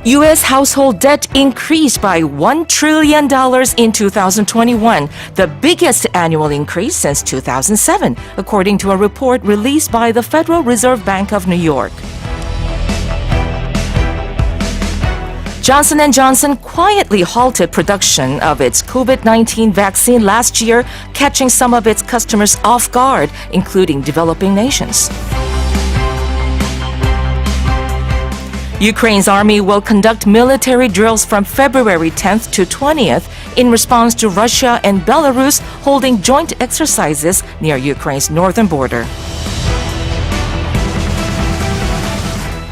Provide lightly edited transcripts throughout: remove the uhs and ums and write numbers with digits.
U.S. household debt increased by $1 trillion in 2021, the biggest annual increase since 2007, according to a report released by the Federal Reserve Bank of New York. Johnson & Johnson quietly halted production of its COVID-19 vaccine last year, catching some of its customers off guard, including developing nations. Ukraine's army will conduct military drills from February 10th to 20th in response to Russia and Belarus holding joint exercises near Ukraine's northern border.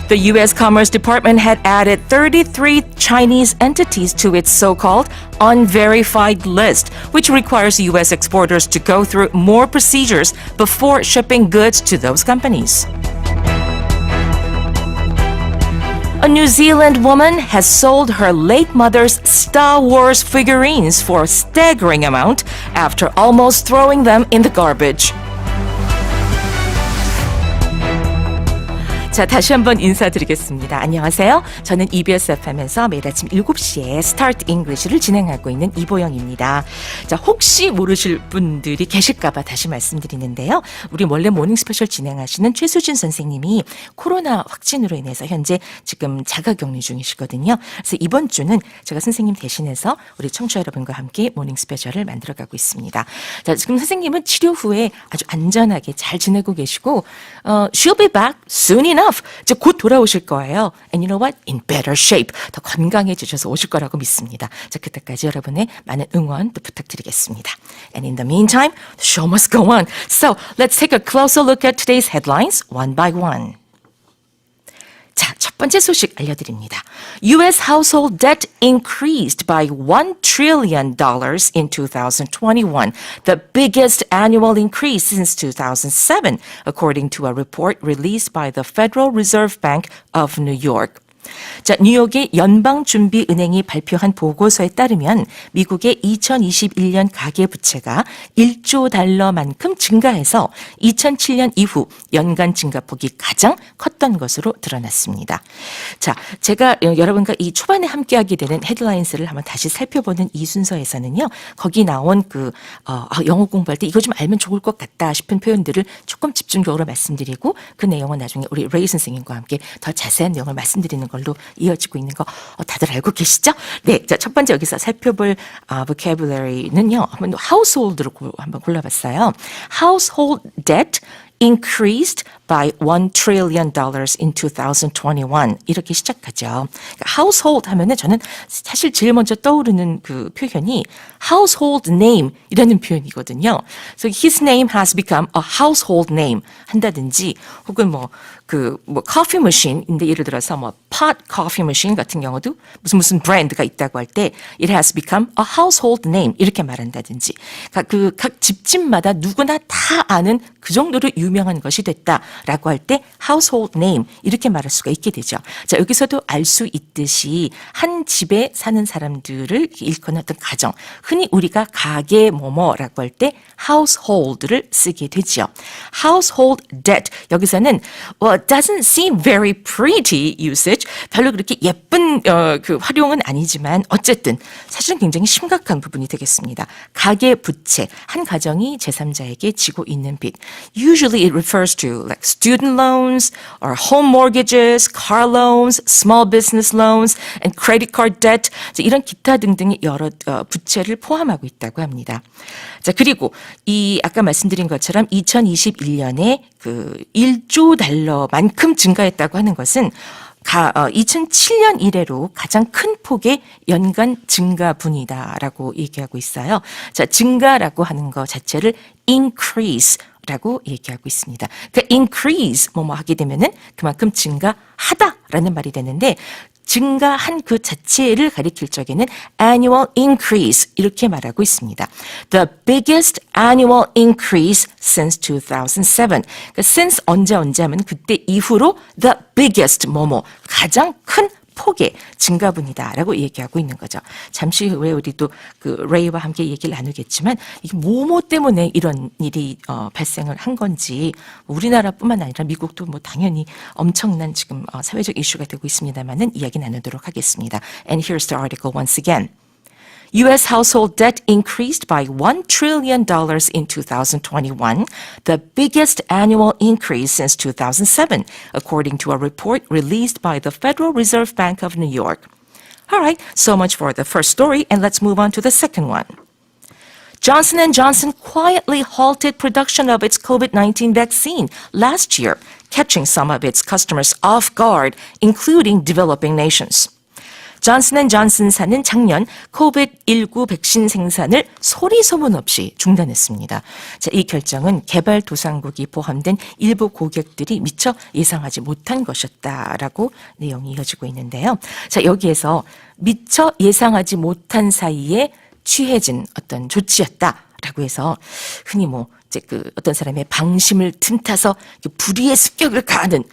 The U.S. Commerce Department had added 33 Chinese entities to its so-called unverified list, which requires U.S. exporters to go through more procedures before shipping goods to those companies. A New Zealand woman has sold her late mother's Star Wars figurines for a staggering amount after almost throwing them in the garbage. 자, 다시 한번 인사드리겠습니다. 안녕하세요. 저는 EBS FM에서 매일 아침 7시에 Start English를 진행하고 있는 이보영입니다. 자, 혹시 모르실 분들이 계실까봐 다시 말씀드리는데요. 우리 원래 모닝 스페셜 진행하시는 최수진 선생님이 코로나 확진으로 인해서 현재 지금 자가격리 중이시거든요. 그래서 이번 주는 제가 선생님 대신해서 우리 청취자 여러분과 함께 모닝 스페셜을 만들어가고 있습니다. 자, 지금 선생님은 치료 후에 아주 안전하게 잘 지내고 계시고 she'll be back soon enough. 이제 곧 돌아오실 거예요. And you know what? In better shape. 더 건강해지셔서 오실 거라고 믿습니다. 자, 그때까지 여러분의 많은 응원 또 부탁드리겠습니다. And in the meantime, the show must go on. So, let's take a closer look at today's headlines one by one. 자, 첫 번째 소식 알려드립니다. U.S. household debt increased by $1 trillion in 2021, the biggest annual increase since 2007, according to a report released by the Federal Reserve Bank of New York. 자, 뉴욕의 연방준비은행이 발표한 보고서에 따르면 미국의 2021년 가계부채가 1조 달러만큼 증가해서 2007년 이후 연간 증가폭이 가장 컸던 것으로 드러났습니다. 자, 제가 여러분과 이 초반에 함께하게 되는 헤드라인스를 한번 다시 살펴보는 이 순서에서는요. 거기 나온 영어 공부할 때 이거 좀 알면 좋을 것 같다 싶은 표현들을 조금 집중적으로 말씀드리고 그 내용은 나중에 우리 레이 선생님과 함께 더 자세한 내용을 말씀드리는 걸로 이어지고 있는 거 다들 알고 계시죠? 네, 자, 첫 번째 여기서 살펴볼 vocabulary는요. 한번 household로 한번 골라봤어요. Household debt increased by $1 trillion in 2021. 이렇게 시작하죠. 그러니까 household 하면은 저는 사실 제일 먼저 떠오르는 그 표현이 household name 이라는 표현이거든요. So his name has become a household name 한다든지 혹은 coffee machine인데 예를 들어서 pot coffee machine 같은 경우도 무슨 브랜드가 있다고 할 때 it has become a household name 이렇게 말한다든지 각 집집마다 누구나 다 아는 그 정도로 유명한 것이 됐다라고 할 때 household name 이렇게 말할 수가 있게 되죠. 자, 여기서도 알 수 있듯이 한 집에 사는 사람들을 일컫는 어떤 가정, 흔히 우리가 가게 뭐뭐라고 할 때 household를 쓰게 되죠. household debt 여기서는 doesn't seem very pretty usage. 별로 그렇게 예쁜 그 활용은 아니지만 어쨌든 사실은 굉장히 심각한 부분이 되겠습니다. 가계 부채, 한 가정이 제3자에게 지고 있는 빚. Usually it refers to like student loans or home mortgages, car loans, small business loans, and credit card debt. 이런 기타 등등의 여러 부채를 포함하고 있다고 합니다. 자, 그리고 이 아까 말씀드린 것처럼 2021년에 그 1조 달러만큼 증가했다고 하는 것은 2007년 이래로 가장 큰 폭의 연간 증가분이다라고 얘기하고 있어요. 자, 증가라고 하는 것 자체를 increase 라고 얘기하고 있습니다. 그러니까 increase 뭐뭐 하게 되면은 그만큼 증가하다라는 말이 되는데 증가한 그 자체를 가리킬 적에는 annual increase 이렇게 말하고 있습니다. The biggest annual increase since 2007. 그러니까 since 언제 하면 그때 이후로 the biggest 뭐뭐 가장 큰 폭의 증가분이다라고 얘기하고 있는 거죠. 잠시 후에 우리도 그 레이와 함께 얘기를 나누겠지만 이게 뭐뭐 때문에 이런 일이 발생을 한 건지 우리나라뿐만 아니라 미국도 뭐 당연히 엄청난 지금 사회적 이슈가 되고 있습니다만은 이야기 나누도록 하겠습니다. And here's the article once again. U.S. household debt increased by $1 trillion in 2021, the biggest annual increase since 2007, according to a report released by the Federal Reserve Bank of New York. All right, so much for the first story, and let's move on to the second one. Johnson & Johnson quietly halted production of its COVID-19 vaccine last year, catching some of its customers off guard, including developing nations. 존슨앤존슨사는 작년 코비드19 백신 생산을 소리 소문 없이 중단했습니다. 자, 이 결정은 개발도상국이 포함된 일부 고객들이 미처 예상하지 못한 것이었다라고 내용이 이어지고 있는데요. 자, 여기에서 미처 예상하지 못한 사이에 취해진 어떤 조치였다라고 해서 흔히 뭐 이제 그 어떤 사람의 방심을 틈타서 불의의 습격을 가하는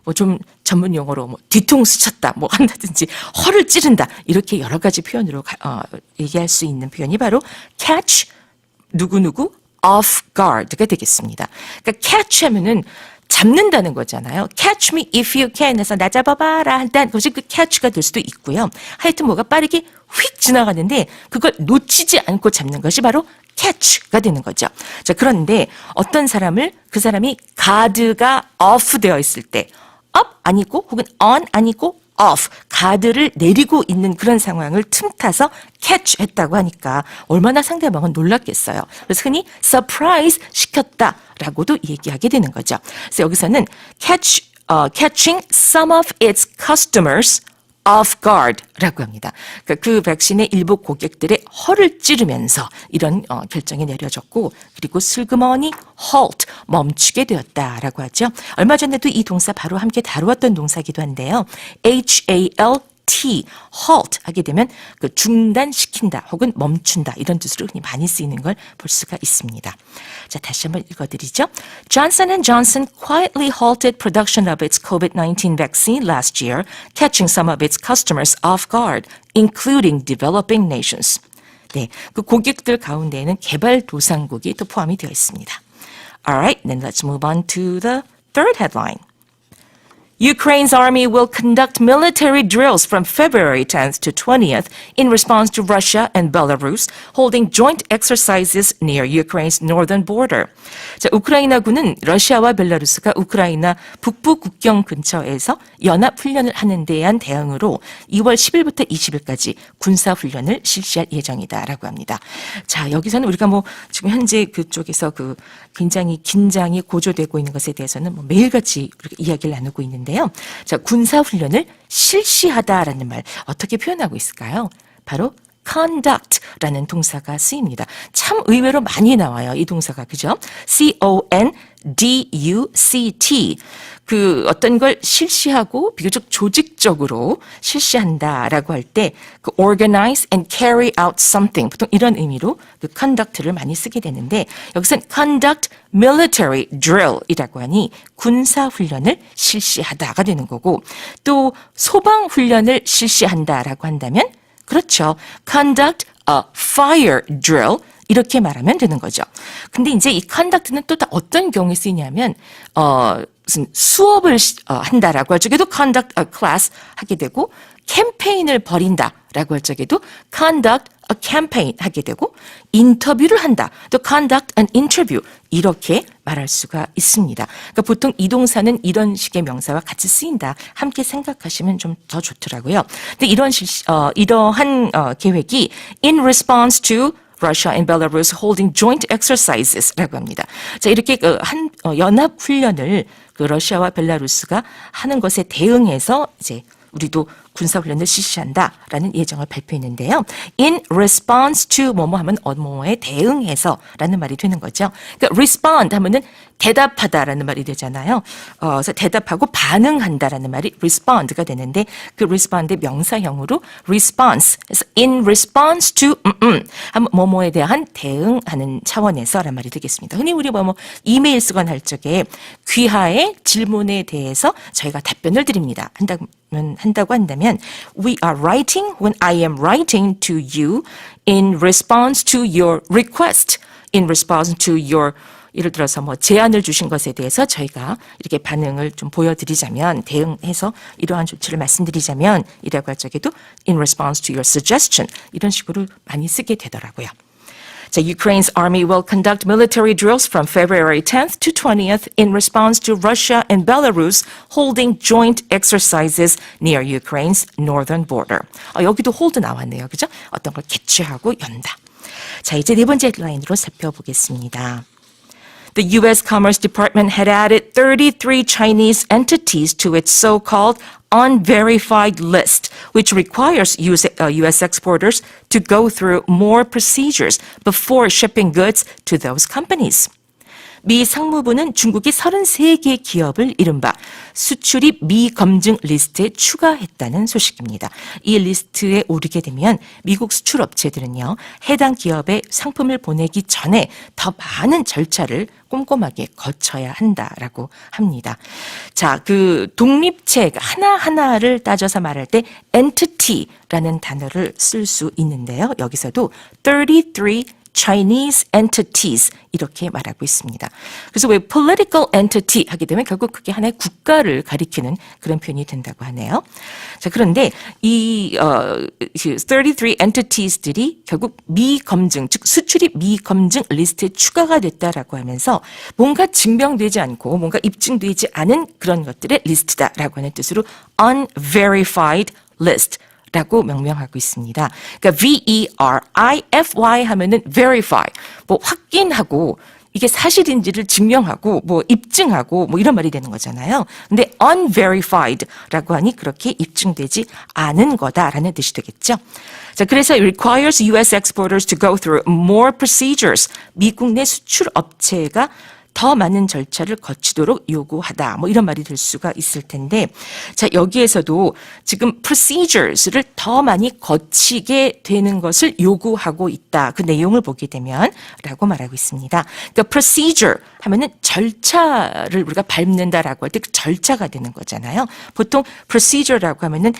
뭐 좀 전문 용어로 뭐 뒤통수 쳤다 뭐 한다든지 허를 찌른다 이렇게 여러 가지 표현으로 얘기할 수 있는 표현이 바로 catch 누구누구 off guard가 되겠습니다. 그러니까 catch 하면은 잡는다는 거잖아요. catch me if you can 해서 나 잡아봐라 한다는 것이 그 catch가 될 수도 있고요. 하여튼 뭐가 빠르게 휙 지나가는데 그걸 놓치지 않고 잡는 것이 바로 catch가 되는 거죠. 자, 그런데 어떤 사람을 그 사람이 가드가 off 되어 있을 때 up 아니고 혹은 on 아니고 off 가드를 내리고 있는 그런 상황을 틈타서 catch 했다고 하니까 얼마나 상대방은 놀랐겠어요. 그래서 흔히 surprise 시켰다라고도 얘기하게 되는 거죠. 그래서 여기서는 catching some of its customers off guard라고 합니다. 그러니까 그 백신의 일부 고객들의 허를 찌르면서 이런 결정이 내려졌고 그리고 슬그머니 halt 멈추게 되었다라고 하죠. 얼마 전에도 이 동사 바로 함께 다루었던 동사이기도 한데요. HALT halt 하게 되면 그 중단시킨다 혹은 멈춘다 이런 뜻으로 흔히 많이 쓰이는 걸 볼 수가 있습니다. 자, 다시 한번 읽어드리죠. Johnson & Johnson quietly halted production of its COVID-19 vaccine last year, catching some of its customers off guard, including developing nations. 네, 그 고객들 가운데에는 개발도상국이 또 포함이 되어 있습니다. Alright, then let's move on to the third headline. Ukraine's army will conduct military drills from February 10th to 20th in response to Russia and Belarus holding joint exercises near Ukraine's northern border. 자, 우크라이나군은 러시아와 벨라루스가 우크라이나 북부 국경 근처에서 연합훈련을 하는 데에 한 대응으로 2월 10일부터 20일까지 군사훈련을 실시할 예정이다라고 합니다. 자, 여기서는 우리가 뭐 지금 현재 그쪽에서 그 굉장히 긴장이 고조되고 있는 것에 대해서는 뭐 매일같이 우리가 이야기를 나누고 있는데요. 자, 군사훈련을 실시하다라는 말 어떻게 표현하고 있을까요? 바로 conduct라는 동사가 쓰입니다. 참 의외로 많이 나와요. 이 동사가. 그죠? CONDUCT. 그 어떤 걸 실시하고 비교적 조직적으로 실시한다라고 할 때 그 organize and carry out something 보통 이런 의미로 그 conduct를 많이 쓰게 되는데 여기서는 conduct military drill이라고 하니 군사훈련을 실시하다가 되는 거고 또 소방훈련을 실시한다라고 한다면 그렇죠. conduct a fire drill 이렇게 말하면 되는 거죠. 근데 이제 이 conduct는 또 어떤 경우에 쓰이냐면 무슨 수업을 한다라고 할 적에도 conduct a class 하게 되고 캠페인을 벌인다라고 할 적에도 conduct a campaign 하게 되고 인터뷰를 한다. 또 conduct an interview 이렇게 말할 수가 있습니다. 그러니까 보통 이 동사는 이런 식의 명사와 같이 쓰인다. 함께 생각하시면 좀 더 좋더라고요. 근데 이러한 계획이 in response to Russia and Belarus holding joint exercises라고 합니다. 자, 이렇게 연합 훈련을 그 러시아와 벨라루스가 하는 것에 대응해서 이제 우리도 군사훈련을 실시한다라는 예정을 발표했는데요. In response to 뭐뭐 하면 뭐뭐에 대응해서 라는 말이 되는 거죠. 그러니까 respond 하면은 대답하다라는 말이 되잖아요. 그래서 대답하고 반응한다라는 말이 respond가 되는데 그 respond의 명사형으로 response. 그래서 in response to 하면 뭐뭐에 대한 대응하는 차원에서라는 말이 되겠습니다. 흔히 우리 뭐 이메일 쓰거나 할 적에 귀하의 질문에 대해서 저희가 답변을 드립니다. 한다고 한다면 하면 we are writing when I am writing to you in response to your request, in response to your 예를 들어서 뭐 제안을 주신 것에 대해서 저희가 이렇게 반응을 좀 보여드리자면 대응해서 이러한 조치를 말씀드리자면 이라고 할 적에도 in response to your suggestion 이런 식으로 많이 쓰게 되더라고요. 자, Ukraine's army will conduct military drills from February 10th to 20th in response to Russia and Belarus holding joint exercises near Ukraine's northern border. 여기도 hold 나왔네요. 그죠? 어떤 걸 개최하고 연다. 자, 이제 네 번째 헤드라인으로 살펴보겠습니다. The U.S. Commerce Department had added 33 Chinese entities to its so-called unverified list, which requires U.S. exporters to go through more procedures before shipping goods to those companies. 미 상무부는 중국의 33개 기업을 이른바 수출입 미검증 리스트에 추가했다는 소식입니다. 이 리스트에 오르게 되면 미국 수출업체들은요, 해당 기업에 상품을 보내기 전에 더 많은 절차를 꼼꼼하게 거쳐야 한다라고 합니다. 자, 그 독립체 하나하나를 따져서 말할 때 entity라는 단어를 쓸 수 있는데요. 여기서도 33 Chinese entities 이렇게 말하고 있습니다. 그래서 왜 political entity 하게 되면 결국 그게 하나의 국가를 가리키는 그런 표현이 된다고 하네요. 자, 그런데 이 33 entities들이 결국 미검증, 즉 수출입 미검증 리스트에 추가가 됐다라고 하면서 뭔가 증명되지 않고 뭔가 입증되지 않은 그런 것들의 리스트다라고 하는 뜻으로 unverified list 라고 명명하고 있습니다. 그러니까 V-E-R-I-F-Y 하면은 verify, 뭐 확인하고 이게 사실인지를 증명하고 뭐 입증하고 뭐 이런 말이 되는 거잖아요. 근데 unverified라고 하니 그렇게 입증되지 않은 거다라는 뜻이 되겠죠. 자, 그래서 requires U.S. exporters to go through more procedures. 미국 내 수출 업체가 더 많은 절차를 거치도록 요구하다. 뭐 이런 말이 될 수가 있을 텐데, 자, 여기에서도 지금 procedures를 더 많이 거치게 되는 것을 요구하고 있다. 그 내용을 보게 되면 라고 말하고 있습니다. 그러니까 procedure 하면은 절차를 우리가 밟는다라고 할 때 그 절차가 되는 거잖아요. 보통 procedure라고 하면은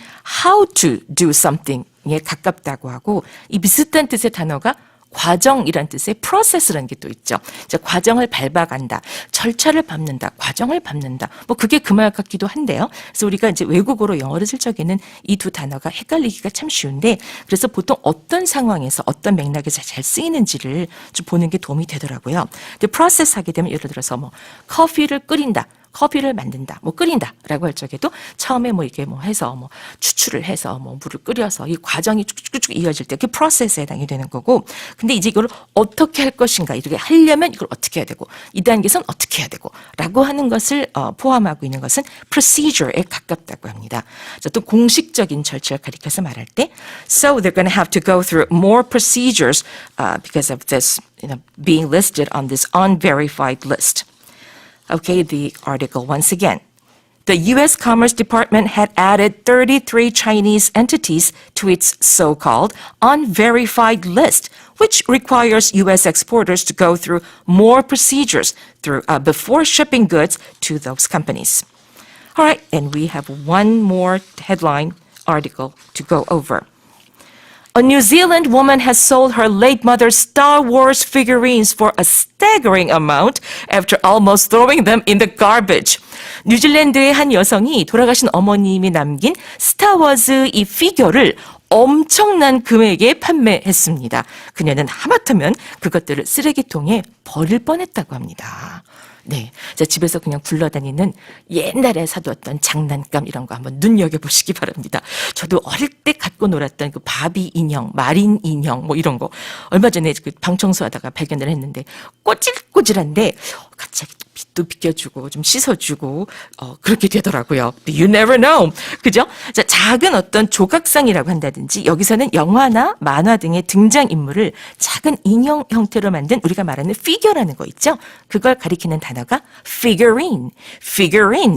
how to do something에 가깝다고 하고, 이 비슷한 뜻의 단어가 과정이란 뜻의 process라는 게 또 있죠. 자, 과정을 밟아간다, 절차를 밟는다, 과정을 밟는다. 뭐 그게 그 말 같기도 한데요. 그래서 우리가 이제 외국어로 영어를 쓸 적에는 이 두 단어가 헷갈리기가 참 쉬운데, 그래서 보통 어떤 상황에서 어떤 맥락에서 잘 쓰이는지를 좀 보는 게 도움이 되더라고요. 근데 process 하게 되면 예를 들어서 뭐 커피를 끓인다, 커피를 만든다, 뭐 끓인다라고 할 적에도 처음에 뭐 이게 뭐 해서 뭐 추출을 해서 뭐 물을 끓여서 이 과정이 쭉쭉쭉 이어질 때 그 프로세스에 해당이 되는 거고, 근데 이제 이걸 어떻게 할 것인가, 이렇게 하려면 이걸 어떻게 해야 되고 이 단계에서는 어떻게 해야 되고라고 하는 것을 포함하고 있는 것은 procedure에 가깝다고 합니다. 자, 또 공식적인 절차를 가리켜서 말할 때, so they're going to have to go through more procedures because of this, being listed on this unverified list. Okay, the article once again. The U.S. Commerce Department had added 33 Chinese entities to its so-called unverified list, which requires U.S. exporters to go through more procedures before shipping goods to those companies. All right, and we have one more headline article to go over. A New Zealand woman has sold her late mother's Star Wars figurines for a staggering amount after almost throwing them in the garbage. 뉴질랜드의 한 여성이 돌아가신 어머님이 남긴 스타워즈 이 피규어를 엄청난 금액에 판매했습니다. 그녀는 하마터면 그것들을 쓰레기통에 버릴 뻔했다고 합니다. 네, 자, 집에서 그냥 굴러다니는 옛날에 사두었던 장난감 이런 거 한번 눈여겨보시기 바랍니다. 저도 어릴 때 갖고 놀았던 그 바비 인형, 마린 인형 뭐 이런 거 얼마 전에 그 방 청소하다가 발견을 했는데 꼬질꼬질한데 갑자기 빛도 비껴주고 좀 씻어주고 그렇게 되더라고요. You never know. 그죠? 자, 작은 어떤 조각상이라고 한다든지 여기서는 영화나 만화 등의 등장인물을 작은 인형 형태로 만든 우리가 말하는 피규어라는 거 있죠? 그걸 가리키는 단어가 figurine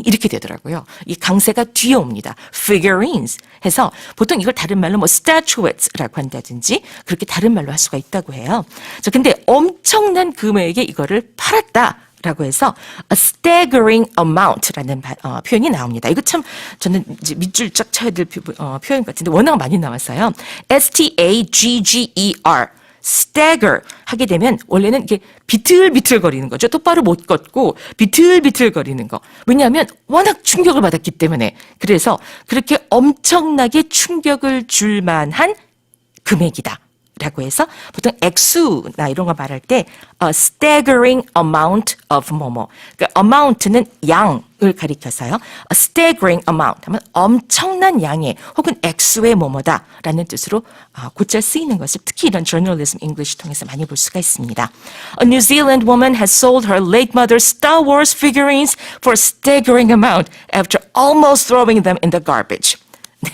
이렇게 되더라고요. 이 강세가 뒤에 옵니다. figurines 해서 보통 이걸 다른 말로 뭐 statuettes라고 한다든지 그렇게 다른 말로 할 수가 있다고 해요. 자, 근데 엄청난 금액에 이거를 팔았다. 라고 해서 a staggering amount라는 표현이 나옵니다. 이거 참 저는 이제 밑줄 쫙 쳐야 될 표현 같은데 워낙 많이 나왔어요. stagger, stagger 하게 되면 원래는 이게 비틀비틀거리는 거죠. 똑바로 못 걷고 비틀비틀거리는 거. 왜냐하면 워낙 충격을 받았기 때문에. 그래서 그렇게 엄청나게 충격을 줄 만한 금액이다. 라고 해서 보통 액수나 이런 거 말할 때 a staggering amount of 뭐뭐. 그러니까 amount는 양을 가리켜서요. a staggering amount 하면 엄청난 양의 혹은 액수의 뭐뭐다라는 뜻으로 곧잘 쓰이는 것을 특히 이런 journalism English 통해서 많이 볼 수가 있습니다. A New Zealand woman has sold her late mother's Star Wars figurines for a staggering amount after almost throwing them in the garbage. 네.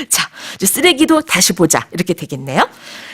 자, 이제 쓰레기도 다시 보자. 이렇게 되겠네요.